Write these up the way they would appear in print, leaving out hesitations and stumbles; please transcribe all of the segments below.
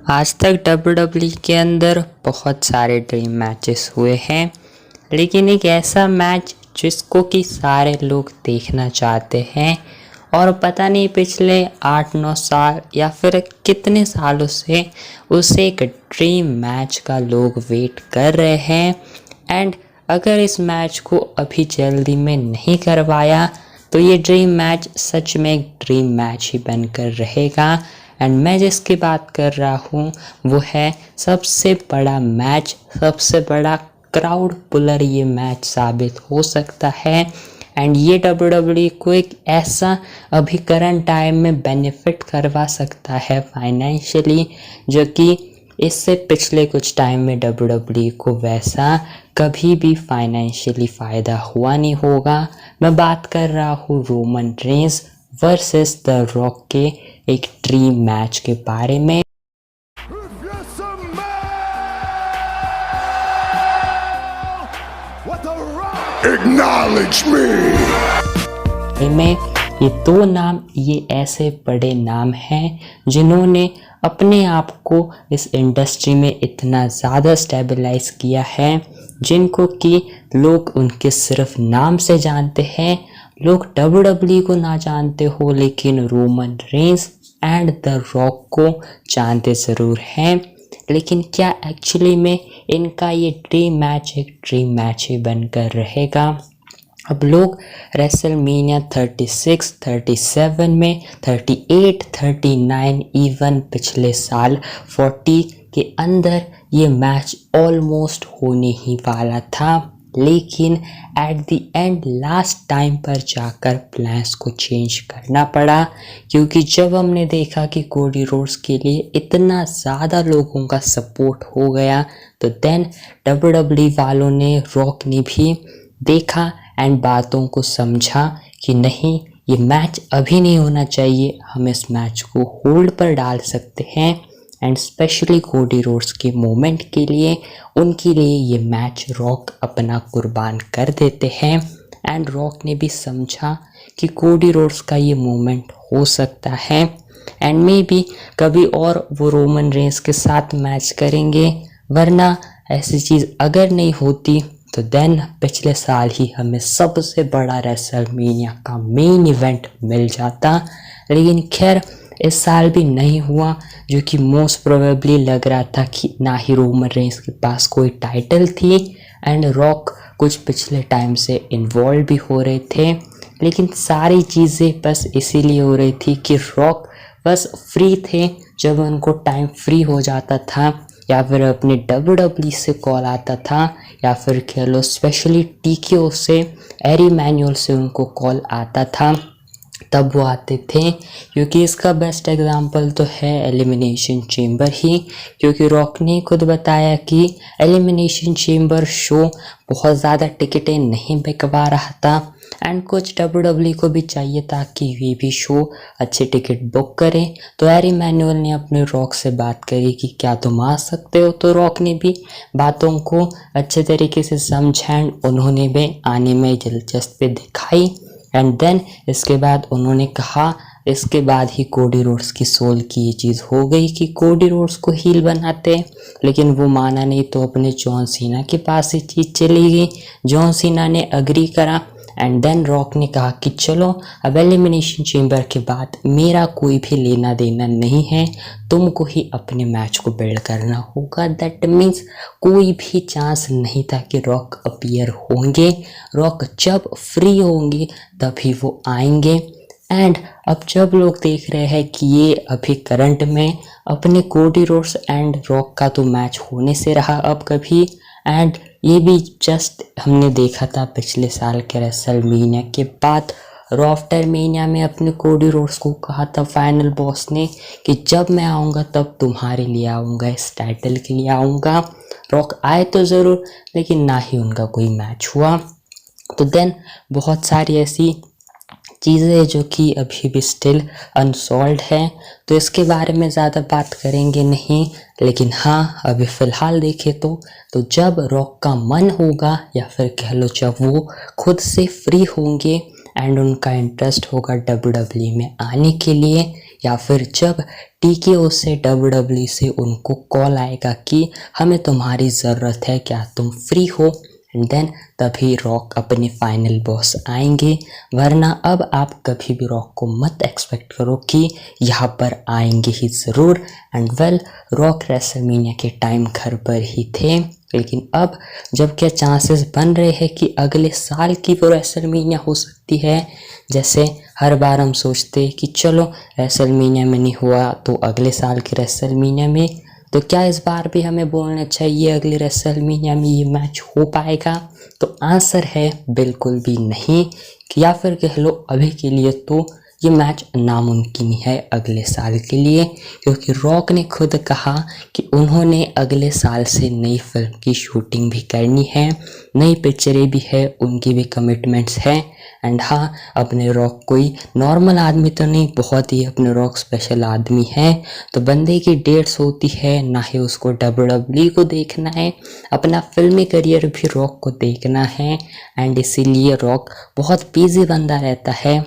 आज तक WWE के अंदर बहुत सारे ड्रीम मैचेस हुए हैं, लेकिन एक ऐसा मैच जिसको कि सारे लोग देखना चाहते हैं और पता नहीं पिछले 8-9 साल या फिर कितने सालों से उसे एक ड्रीम मैच का लोग वेट कर रहे हैं। एंड अगर इस मैच को अभी जल्दी में नहीं करवाया तो ये ड्रीम मैच सच में एक ड्रीम मैच ही बनकर रहेगा। एंड मैं जिसकी बात कर रहा हूँ वो है सबसे बड़ा मैच, सबसे बड़ा क्राउड पुलर ये मैच साबित हो सकता है। एंड ये WWE को एक ऐसा अभी करंट टाइम में बेनिफिट करवा सकता है फाइनेंशियली, जो कि इससे पिछले कुछ टाइम में WWE को वैसा कभी भी फाइनेंशियली फ़ायदा हुआ नहीं होगा। मैं बात कर रहा हूँ Roman Reigns versus the rock के एक ड्रीम मैच के बारे में। Acknowledge me. में ये दो नाम, ये ऐसे बड़े नाम हैं जिन्होंने अपने आप को इस इंडस्ट्री में इतना ज़्यादा स्टेबलाइज किया है, जिनको कि लोग उनके सिर्फ नाम से जानते हैं। लोग WWE को ना जानते हो लेकिन Roman Reigns and the rock को जानते ज़रूर हैं। लेकिन क्या एक्चुअली में इनका ये ड्रीम मैच एक ड्रीम मैच ही बनकर रहेगा? अब लोग रेसलमेनिया 36, 37 में 38, 39, इवन पिछले साल 40 के अंदर ये मैच ऑलमोस्ट होने ही वाला था, लेकिन at the end last time पर जाकर प्लान्स को चेंज करना पड़ा, क्योंकि जब हमने देखा कि कोडी रोड्स के लिए इतना ज़्यादा लोगों का सपोर्ट हो गया तो देन WWE वालों ने, रॉक ने भी देखा एंड बातों को समझा कि नहीं, ये मैच अभी नहीं होना चाहिए, हम इस मैच को होल्ड पर डाल सकते हैं। एंड स्पेशली कोडी रोड्स के मोमेंट के लिए, उनके लिए ये मैच रॉक अपना कुर्बान कर देते हैं। एंड रॉक ने भी समझा कि कोडी रोड्स का ये मोमेंट हो सकता है एंड मे बी कभी और वो रोमन रेंस के साथ मैच करेंगे, वरना ऐसी चीज़ अगर नहीं होती तो देन पिछले साल ही हमें सबसे बड़ा रेसलमेनिया का मेन इवेंट मिल जाता। लेकिन खैर इस साल भी नहीं हुआ, जो कि मोस्ट प्रोबेबली लग रहा था कि ना ही रोमन रेंस के पास कोई टाइटल थी एंड रॉक कुछ पिछले टाइम से इन्वॉल्व भी हो रहे थे। लेकिन सारी चीज़ें बस इसीलिए हो रही थी कि रॉक बस फ्री थे, जब उनको टाइम फ्री हो जाता था या फिर अपने WWE से कॉल आता था या फिर कह लो स्पेशली TKO से, एरी मैनुअल से उनको कॉल आता था, तब वो आते थे। क्योंकि इसका बेस्ट एग्जांपल तो है एलिमिनेशन चेम्बर ही, क्योंकि रॉक ने खुद बताया कि एलिमिनेशन चेम्बर शो बहुत ज़्यादा टिकटें नहीं बिकवा रहा था एंड कुछ WWE को भी चाहिए था कि ये भी शो अच्छे टिकट बुक करें। तो एरी मैनुअल ने अपने रॉक से बात करी कि क्या तुम आ सकते हो, तो रॉक ने भी बातों को अच्छे तरीके से समझा एंड उन्होंने भी आने में दिलचस्पी दिखाई। एंड देन इसके बाद उन्होंने कहा, इसके बाद ही कोडी रोड्स की सोल की ये चीज़ हो गई कि कोडी रोड्स को हील बनाते, लेकिन वो माना नहीं तो अपने जॉन सीना के पास ये चीज़ चली गई। जॉन सीना ने अग्री करा एंड देन रॉक ने कहा कि चलो अब एलिमिनेशन चेम्बर के बाद मेरा कोई भी लेना देना नहीं है, तुमको ही अपने मैच को बिल्ड करना होगा। दैट मीन्स कोई भी चांस नहीं था कि रॉक अपीयर होंगे। रॉक जब फ्री होंगे तभी वो आएंगे। एंड अब जब लोग देख रहे हैं कि ये अभी करंट में अपने कोडी रोड्स एंड रॉक का तो मैच होने से रहा अब कभी, एंड ये भी जस्ट हमने देखा था पिछले साल के रेसलमेनिया के बाद। रॉफ्टरमेनिया में अपने कोडी रोड्स को कहा था फाइनल बॉस ने कि जब मैं आऊँगा तब तुम्हारे लिए आऊँगा, इस टाइटल के लिए आऊँगा। रॉक आए तो ज़रूर, लेकिन ना ही उनका कोई मैच हुआ। तो देन बहुत सारी ऐसी चीज़ें जो कि अभी भी स्टिल अनसॉल्व्ड है, तो इसके बारे में ज़्यादा बात करेंगे नहीं। लेकिन हाँ, अभी फ़िलहाल देखें तो जब रॉक का मन होगा या फिर कह लो जब वो खुद से फ्री होंगे एंड उनका इंटरेस्ट होगा WWE में आने के लिए या फिर जब TKO से WWE से उनको कॉल आएगा कि हमें तुम्हारी ज़रूरत है, क्या तुम फ्री हो, एंड देन तभी रॉक अपने फाइनल बॉस आएंगे। वरना अब आप कभी भी रॉक को मत एक्सपेक्ट करो कि यहाँ पर आएंगे ही ज़रूर। एंड वेल, रॉक रेसलमेनिया के टाइम घर पर ही थे, लेकिन अब जब क्या चांसेस बन रहे हैं कि अगले साल की वो रेसलमेनिया हो सकती है। जैसे हर बार हम सोचते हैं कि चलो रेसलमेनिया में नहीं हुआ तो अगले साल की रेसलमेनिया में, तो क्या इस बार भी हमें बोलना चाहिए अगली रेसलमेनिया में ये मैच हो पाएगा? तो आंसर है बिल्कुल भी नहीं, या फिर कह लो अभी के लिए तो ये मैच नामुमकिन है अगले साल के लिए, क्योंकि रॉक ने खुद कहा कि उन्होंने अगले साल से नई फिल्म की शूटिंग भी करनी है, नई पिक्चरें भी है, उनकी भी कमिटमेंट्स हैं। एंड हाँ, अपने रॉक कोई नॉर्मल आदमी तो नहीं, बहुत ही अपने रॉक स्पेशल आदमी है। तो बंदे की डेट्स होती है, ना ही उसको WWE को देखना है, अपना फिल्मी करियर भी रॉक को देखना है। एंड इसीलिए रॉक बहुत बिजी बंदा रहता है।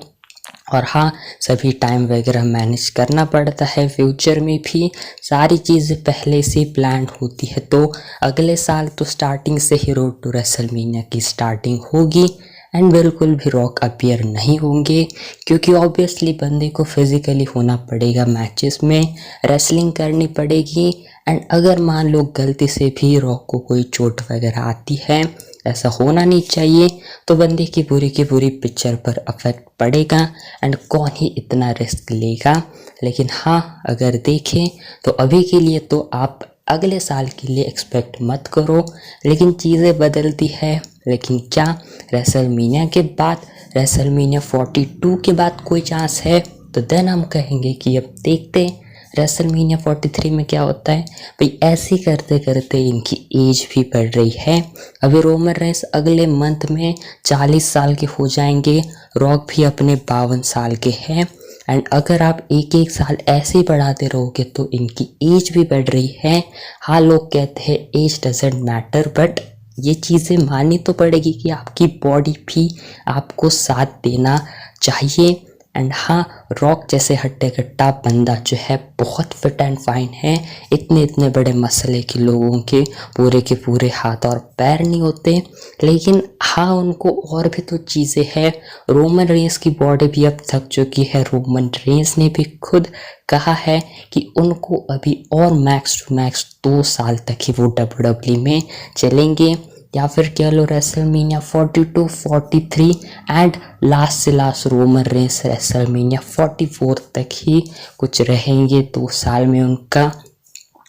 और हाँ, सभी टाइम वगैरह मैनेज करना पड़ता है, फ्यूचर में भी सारी चीज़ें पहले से प्लान होती है। तो अगले साल तो स्टार्टिंग से ही रोड टू रेसलमेनिया की स्टार्टिंग होगी। एंड बिल्कुल भी रॉक अपीयर नहीं होंगे, क्योंकि ऑब्वियसली बंदे को फिजिकली होना पड़ेगा, मैचेस में रेसलिंग करनी पड़ेगी। एंड अगर मान लो गलती से भी रॉक को कोई चोट वगैरह आती है, ऐसा होना नहीं चाहिए, तो बंदे की पूरी पिक्चर पर अफेक्ट पड़ेगा। एंड कौन ही इतना रिस्क लेगा। लेकिन हाँ, अगर देखें तो अभी के लिए तो आप अगले साल के लिए एक्सपेक्ट मत करो, लेकिन चीज़ें बदलती है। लेकिन क्या रेसलमेनिया के बाद, रेसलमेनिया 42 के बाद कोई चांस है? तो देन हम कहेंगे कि अब देखते रेसलमेनिया 43 में क्या होता है। भाई ऐसे करते करते इनकी एज भी बढ़ रही है। अभी रोमन रेंस अगले मंथ में 40 साल के हो जाएंगे, रॉक भी अपने 52 साल के हैं। एंड अगर आप एक एक साल ऐसे ही बढ़ाते रहोगे तो इनकी एज भी बढ़ रही है। हाँ, लोग कहते हैं एज डजेंट मैटर, बट ये चीज़ें माननी तो पड़ेगी कि आपकी बॉडी भी आपको साथ देना चाहिए। एंड हाँ, रॉक जैसे हट्टे कट्टा बंदा जो है बहुत फिट एंड फाइन है। इतने बड़े मसले के लोगों के पूरे हाथ और पैर नहीं होते, लेकिन हाँ, उनको और भी तो चीज़ें हैं। रोमन रेंस की बॉडी भी अब थक चुकी है। रोमन रेंस ने भी खुद कहा है कि उनको अभी और मैक्स टू मैक्स 2 साल तक ही वो WWE में चलेंगे, या फिर कह लो रेसलमेनिया 42, 43 एंड लास्ट से लास्ट रोमन रेंस रेसलमेनिया 44 तक ही कुछ रहेंगे। 2 साल में उनका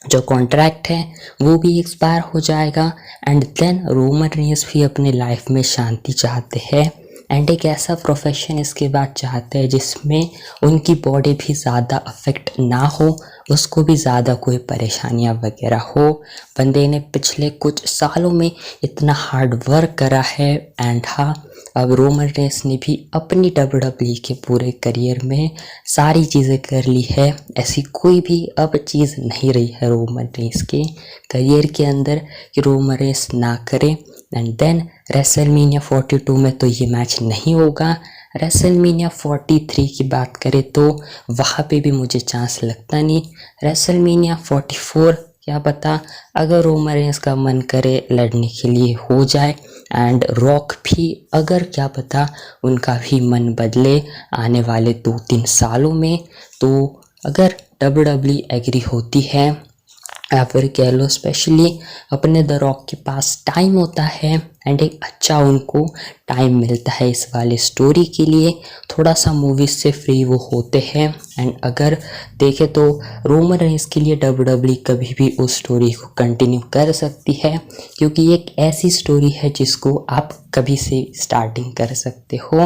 जो कॉन्ट्रैक्ट है वो भी एक्सपायर हो जाएगा। एंड देन रोमन रेंस भी अपने लाइफ में शांति चाहते हैं, एंड एक ऐसा प्रोफेशन इसके बाद चाहते हैं जिसमें उनकी बॉडी भी ज़्यादा अफेक्ट ना हो, उसको भी ज़्यादा कोई परेशानियां वगैरह हो। बंदे ने पिछले कुछ सालों में इतना हार्ड वर्क करा है। एंड हाँ, अब रोमन रेंस ने भी अपनी WWE के पूरे करियर में सारी चीज़ें कर ली है। ऐसी कोई भी अब चीज़ नहीं रही है रोमन रेंस के करियर के अंदर कि रोमन रेंस ना करे। एंड देन रेसलमेनिया 42 में तो ये मैच नहीं होगा। रेसलमेनिया 43 की बात करें तो वहाँ पे भी मुझे चांस लगता नहीं। रेसलमेनिया 44 क्या पता, अगर रोमन रेंस का मन करे लड़ने के लिए हो जाए, एंड रॉक भी अगर क्या पता उनका भी मन बदले आने वाले 2-3 सालों में, तो अगर WWE एग्री होती है, या फिर कह लो स्पेशली अपने द रॉक के पास टाइम होता है एंड एक अच्छा उनको टाइम मिलता है इस वाली स्टोरी के लिए, थोड़ा सा मूवीज से फ्री वो होते हैं। एंड अगर देखें तो रोमन रेंस के लिए WWE कभी भी उस स्टोरी को कंटिन्यू कर सकती है, क्योंकि एक ऐसी स्टोरी है जिसको आप कभी से स्टार्टिंग कर सकते हो।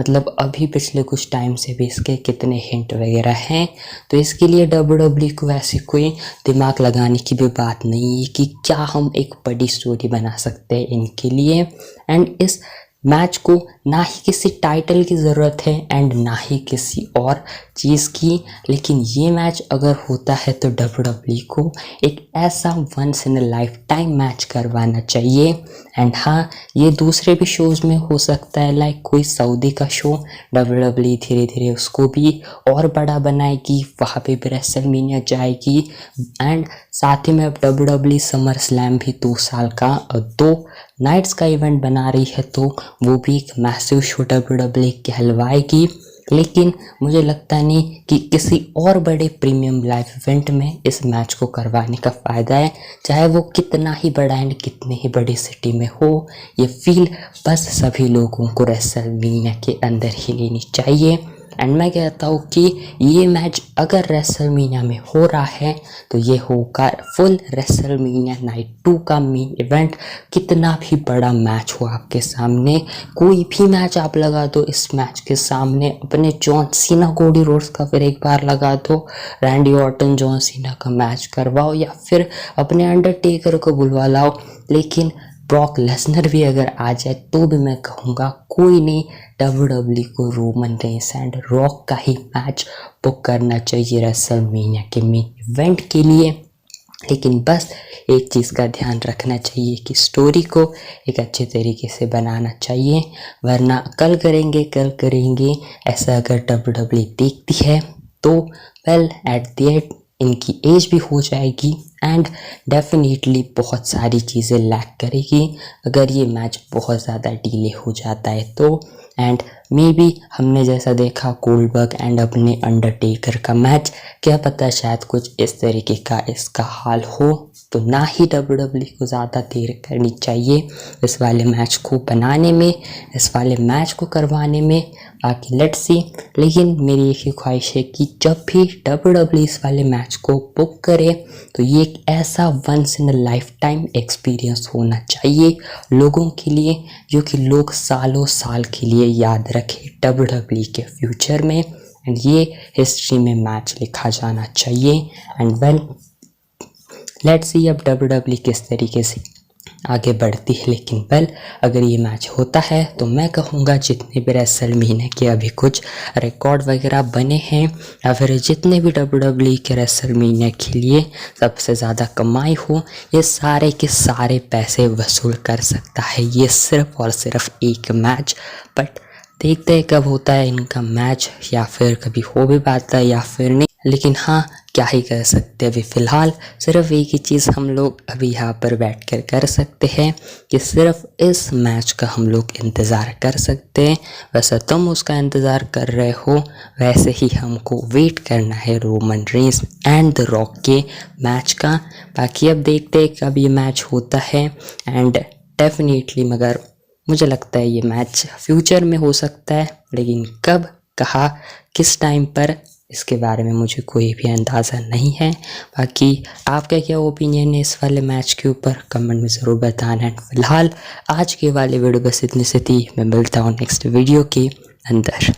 मतलब अभी पिछले कुछ टाइम से भी इसके कितने हिंट वगैरह हैं, तो इसके लिए WWE को ऐसी कोई दिमाग लगाने की भी बात नहीं है कि क्या हम एक बड़ी स्टोरी बना सकते हैं इनके लिए। एंड इस मैच को ना ही किसी टाइटल की ज़रूरत है एंड ना ही किसी और चीज़ की, लेकिन ये मैच अगर होता है तो WWE को एक ऐसा once in a lifetime match करवाना चाहिए। एंड हाँ, ये दूसरे भी शोज़ में हो सकता है, लाइक कोई सऊदी का शो WWE धीरे धीरे उसको भी और बड़ा बनाएगी, वहाँ पे भी रेसलमेनिया जाएगी। एंड साथ ही में अब WWE समर स्लैम भी 2 साल का 2 नाइट्स का इवेंट बना रही है, तो वो भी एक मैसिव शो WWE कहलवाएगी। लेकिन मुझे लगता नहीं कि किसी और बड़े प्रीमियम लाइव इवेंट में इस मैच को करवाने का फ़ायदा है, चाहे वो कितना ही बड़ा एंड कितने ही बड़ी सिटी में हो। ये फील बस सभी लोगों को रेसलमेनिया के अंदर ही लेनी चाहिए। एंड मैं कहता हूँ कि ये मैच अगर रेसलमेनिया में हो रहा है तो ये होगा फुल रेसलमेनिया नाइट 2 का मेन इवेंट। कितना भी बड़ा मैच हो आपके सामने, कोई भी मैच आप लगा दो इस मैच के सामने, अपने जॉन सीना कोडी रोड्स का फिर एक बार लगा दो, रैंडी ऑर्टन जॉन सीना का मैच करवाओ, या फिर अपने अंडरटेकर को बुलवा लाओ, लेकिन ब्रॉक लेसनर भी अगर आ जाए तो भी मैं कहूँगा कोई नहीं, WWE को रोमन रेंस एंड रॉक का ही मैच बुक करना चाहिए रेसलमेनिया के मेन इवेंट के लिए। लेकिन बस एक चीज़ का ध्यान रखना चाहिए कि स्टोरी को एक अच्छे तरीके से बनाना चाहिए, वरना कल करेंगे ऐसा अगर WWE देखती है तो वेल एट द एंड इनकी एज भी हो जाएगी एंड डेफिनेटली बहुत सारी चीज़ें लैक करेगी अगर ये मैच बहुत ज़्यादा डिले हो जाता है तो। एंड मे बी हमने जैसा देखा गोल्डबर्ग एंड अपने अंडरटेकर का मैच, क्या पता शायद कुछ इस तरीके का इसका हाल हो, तो ना ही WWE को ज़्यादा देर करनी चाहिए इस वाले मैच को बनाने में, इस वाले मैच को करवाने में। बाकी लेट्स सी, लेकिन मेरी एक ही ख्वाहिश है कि जब भी WWE इस वाले मैच को बुक करे तो ये एक ऐसा once in a lifetime experience होना चाहिए लोगों के लिए, जो कि लोग सालों साल के लिए याद रखें WWE के फ्यूचर में। एंड ये हिस्ट्री में मैच लिखा जाना चाहिए। एंड वेल लेट्स सी अब WWE किस तरीके से आगे बढ़ती है। लेकिन वेल अगर ये मैच होता है तो मैं कहूँगा जितने भी रेसलमेनिया के अभी कुछ रिकॉर्ड वगैरह बने हैं या फिर जितने भी WWE के रेसलमेनिया के लिए सबसे ज़्यादा कमाई हो, ये सारे के सारे पैसे वसूल कर सकता है ये सिर्फ और सिर्फ एक मैच। बट देखते हैं कब होता है इनका मैच, या फिर कभी हो भी पाता है या फिर नहीं। लेकिन हाँ, क्या ही कर सकते हैं, अभी फ़िलहाल सिर्फ एक ही चीज़ हम लोग अभी यहाँ पर बैठ कर सकते हैं कि सिर्फ इस मैच का हम लोग इंतज़ार कर सकते हैं। वैसे तुम उसका इंतज़ार कर रहे हो, वैसे ही हमको वेट करना है Roman Reigns and the rock के मैच का। बाकी अब देखते हैं कब ये मैच होता है एंड डेफिनेटली मगर मुझे लगता है ये मैच फ्यूचर में हो सकता है, लेकिन कब, कहाँ, किस टाइम पर, इसके बारे में मुझे कोई भी अंदाज़ा नहीं है। बाकी आपका क्या ओपिनियन है इस वाले मैच के ऊपर, कमेंट में ज़रूर बताना। एंड फिलहाल आज के वाले वीडियो बस इतनी सी थी, मैं मिलता हूँ नेक्स्ट वीडियो के अंदर।